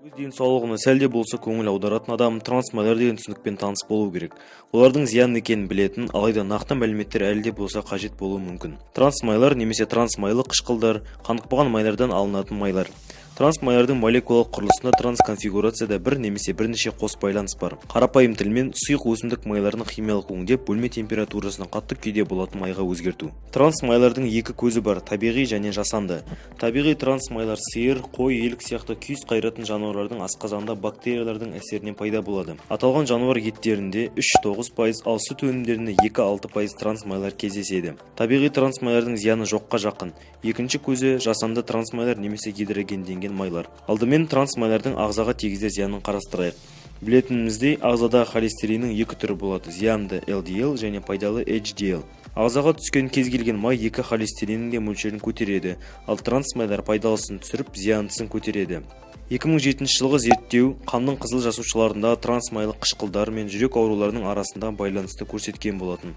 Өз денсаулығына сәлде болса көңіл аударатын адам трансмайлар деген түсінікпен таныс болу керек. Олардың зиян екенін білетін, алайда нақты мәліметтер әлі де болса қажет болуы мүмкін. Трансмайлар немесе трансмайлы қышқылдар қанықпаған майлардан алынатын майлар. Трансмайлардың молекулалық құрылысында трансконфигурацияда бір немесе бірнеше қос байланыс бар. Қарапайым тілмен сұйық өсімдік майларын химиялық өңдеп, бөлме температурасынан қатты күйде болатын майға өзгерту. Трансмайлардың екі көзі бар: табиғи және жасанды. Табиғи трансмайлар сиыр, қой, елік сияқты күйіс қайратын жануарлардың асқазанында бактериялардың әсерінен пайда болады. Аталған жануар еттерінде 3-9%, ал сүт өнімдерінде 2-6% трансмайлар кездеседі. Табиғи трансмайлардың зияны жоққа жақын. Екінші көзі жасанды трансмайлар немесе гидрогенденген майлар. Алдымен трансмайлардың ағзаға тигізер зиянын қарастырайық. Білетініміздей, ағзада холестериннің екі түрі болады: зиянды LDL және пайдалы HDL. Ағзаға түскен кез келген май екі холестериннің де мөлшерін көтереді, ал трансмайлар пайдалысын түсіріп, зияндысын көтереді. 2007 жылғы зерттеу қанның қызыл жасушаларында трансмайлы қышқылдар мен жүрек ауруларының арасында байланысты көрсеткен болатын.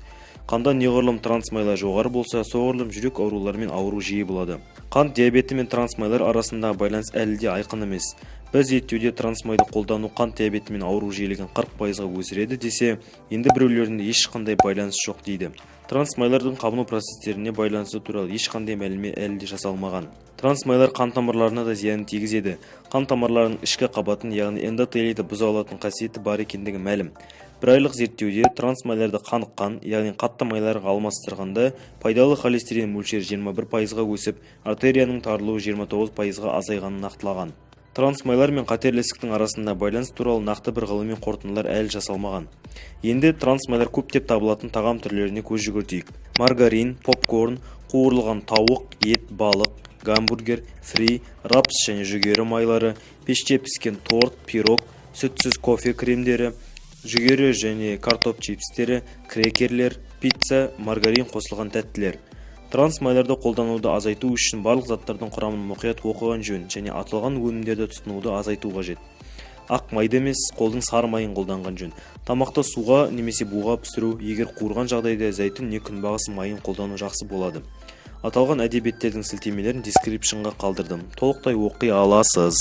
Қанда неғұрлым трансмайлар жоғары болса, соғұрлым жүрек ауруларымен ауыру жиі болады. Қант диабеті мен трансмайлар арасында байланыс әлі де айқын емес. Біз зерттеуде трансмайды қолдану қант диабетімен ауыру жиілігін 40%-ға өсіреді десе, енді біреулерінде ешқандай байланыс жоқ дейді. Трансмайлардың қабыну процестеріне байланысы туралы ешқандай мәлімет әлі де жасалмаған. Трансмайлар қан тамырларына да зиянын тигізеді. Қан тамырларының ішкі қабатын, яғни эндотелийді бұза алатын қасиеті бар екендігі мәлім. Бір айлық зерттеуде трансмайларды қаныққан, яғни қатты майларға алмастырғанда пайдалы холестерин мөлшері 21%-ға өсіп, артерияның тарылуы 29%-ға азайғанын нақтылаған. Трансмайлар мен қатерлі ісіктің арасында байланыс туралы нақты бір ғылыми қорытындылар әлі жасалмаған. Енді трансмайлар көптеп табылатын тағам түрлеріне көз жүгіртейік. Маргарин, попкорн, қуырылған тауық, ет, балық, гамбургер, фри, рапс және жүгері майлары, пеште піскен торт, пирог, сүтсіз кофе кремдері, жүгері және картоп чипстері, крекерлер, пицца, маргарин қосылған тәттілер. Трансмайларды қолдануды азайту үшін барлық заттардың құрамын мұқият оқыған жөн және аталған өнімдерді тұтынуды азайту қажет. Ақ майды емес, қолдың сары майын қолданған жөн. Тамақты суға немесе буға пісіру, егер қуырған жағдайда зәйтүн не күнбағыс майын қолдану жақсы болады. Аталған әдебиеттердің сілтемелерін дескрипшнға қалдырдым. Толықтай оқи аласыз.